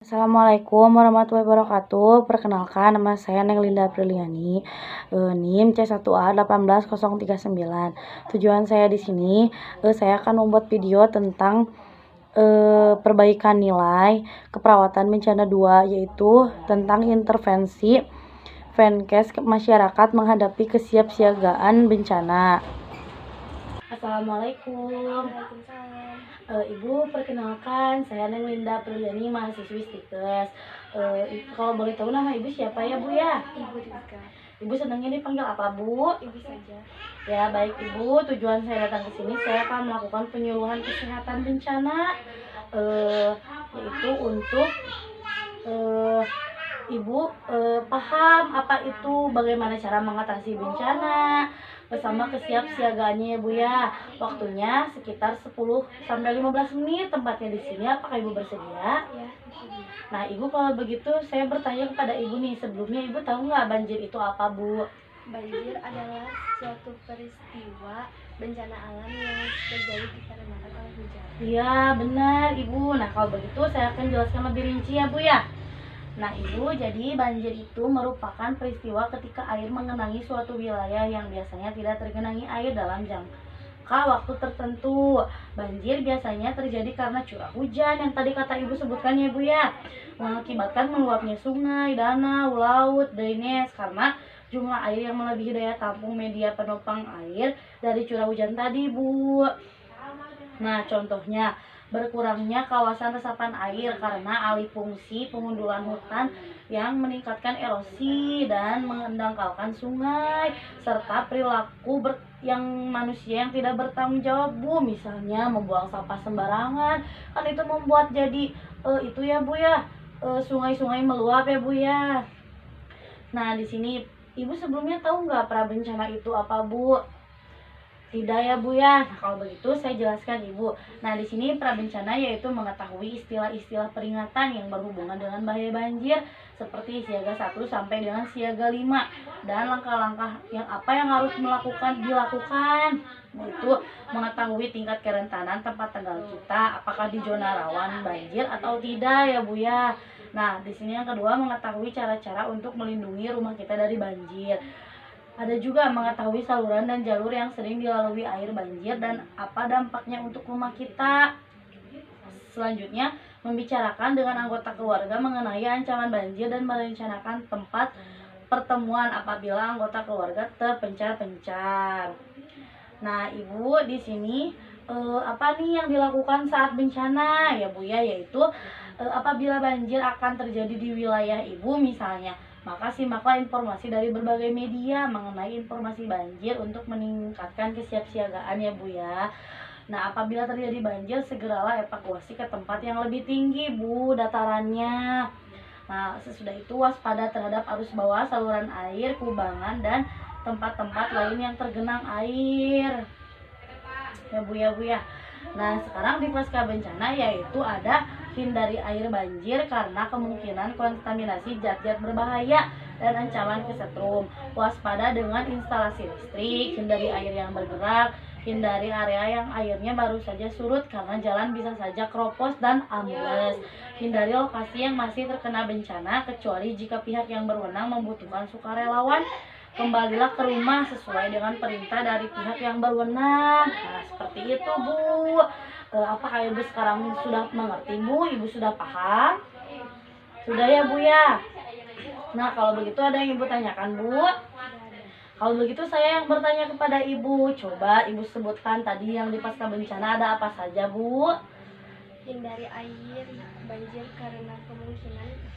Assalamualaikum warahmatullahi wabarakatuh. Perkenalkan, nama saya Neng Linda Apriliani, NIM C1A18039. Tujuan saya di sini, saya akan membuat video tentang perbaikan nilai keperawatan bencana 2, yaitu tentang intervensi Vankes masyarakat menghadapi kesiapsiagaan bencana. Assalamualaikum. Ibu, perkenalkan, saya Neng Linda Apriliani, mahasiswi Stikes. Kalau boleh tahu nama Ibu siapa ya, Bu ya? Ibu Rizka. Ibu senangnya dipanggil apa, Bu? Ibu saja. Ya, baik Ibu. Tujuan saya datang ke sini, saya akan melakukan penyuluhan kesehatan bencana, yaitu untuk Ibu paham apa itu, bagaimana cara mengatasi bencana, bersama kesiapsiagaannya ya Bu ya. Waktunya sekitar 10-15 menit tempatnya di sini. Apakah Ibu bersedia? Ya. Nah Ibu, kalau begitu saya bertanya kepada Ibu nih, sebelumnya Ibu tahu nggak banjir itu apa, Bu? Banjir adalah suatu peristiwa bencana alam yang terjadi dikarenakan oleh hujan. Iya benar Ibu. Nah kalau begitu saya akan jelaskan lebih rinci ya Bu ya. Nah Ibu, jadi banjir itu merupakan peristiwa ketika air mengenangi suatu wilayah yang biasanya tidak tergenangi air dalam jangka waktu tertentu. Banjir biasanya terjadi karena curah hujan yang tadi kata Ibu sebutkan ya Bu ya, mengakibatkan meluapnya sungai, danau, laut, drainase karena jumlah air yang melebihi daya tampung media penopang air dari curah hujan tadi, Bu. Nah, contohnya berkurangnya kawasan resapan air karena alih fungsi pengundulan hutan yang meningkatkan erosi dan mendangkalkan sungai, serta perilaku yang manusia yang tidak bertanggung jawab, Bu. Misalnya membuang sampah sembarangan, kan itu membuat jadi itu ya Bu ya, sungai-sungai meluap ya Bu ya. Nah, di sini Ibu sebelumnya tahu nggak prabencana itu apa, Bu? Tidak ya Bu ya. Nah, kalau begitu saya jelaskan Ibu. Nah, di sini prabencana yaitu mengetahui istilah-istilah peringatan yang berhubungan dengan bahaya banjir seperti siaga 1 sampai dengan siaga 5 dan langkah-langkah yang harus dilakukan, yaitu mengetahui tingkat kerentanan tempat tinggal kita, apakah di zona rawan banjir atau tidak ya Bu ya. Nah, di sini yang kedua, mengetahui cara-cara untuk melindungi rumah kita dari banjir. Ada juga mengetahui saluran dan jalur yang sering dilalui air banjir dan apa dampaknya untuk rumah kita. Selanjutnya, membicarakan dengan anggota keluarga mengenai ancaman banjir dan merencanakan tempat pertemuan apabila anggota keluarga terpencar-pencar. Nah, Ibu, di sini apa nih yang dilakukan saat bencana ya Bu ya, yaitu apabila banjir akan terjadi di wilayah Ibu misalnya, maka simaklah informasi dari berbagai media mengenai informasi banjir untuk meningkatkan kesiapsiagaan ya Bu ya. Nah, apabila terjadi banjir, segeralah evakuasi ke tempat yang lebih tinggi Bu datarannya. Nah, sesudah itu waspada terhadap arus bawah, saluran air, kubangan, dan tempat-tempat lain yang tergenang air. Ya Bu ya Bu ya. Nah, sekarang di pasca bencana yaitu ada hindari air banjir karena kemungkinan kontaminasi zat-zat berbahaya dan ancaman kesetrum. Waspada dengan instalasi listrik, hindari air yang bergerak, hindari area yang airnya baru saja surut karena jalan bisa saja keropos dan ambles. Hindari lokasi yang masih terkena bencana kecuali jika pihak yang berwenang membutuhkan sukarelawan. Kembalilah ke rumah sesuai dengan perintah dari pihak yang berwenang. Nah, seperti itu Bu. Apakah Ibu sekarang sudah mengerti Bu? Ibu sudah paham? Sudah ya Bu ya? Nah, kalau begitu ada yang Ibu tanyakan Bu? Kalau begitu saya yang bertanya kepada Ibu. Coba Ibu sebutkan tadi yang di pasca bencana ada apa saja Bu? Hindari air banjir karena kemungkinan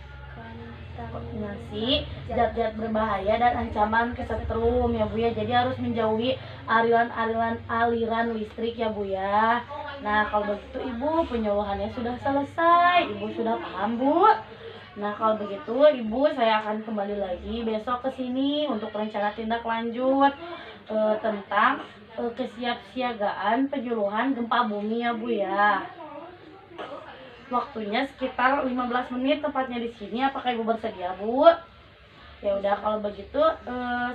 kontaminasi zat-zat berbahaya dan ancaman kesetrum ya Bu ya. Jadi harus menjauhi aliran listrik ya Bu ya. Nah, kalau begitu Ibu, penyuluhannya sudah selesai. Ibu sudah paham Bu? Nah, kalau begitu Ibu, saya akan kembali lagi besok ke sini untuk rencana tindak lanjut tentang kesiapsiagaan penyuluhan gempa bumi ya Bu ya. Waktunya sekitar 15 menit tepatnya di sini. Apakah Ibu bersedia Bu? Ya udah, kalau begitu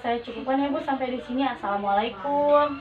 saya cukupkan ya Bu sampai di sini. Assalamualaikum.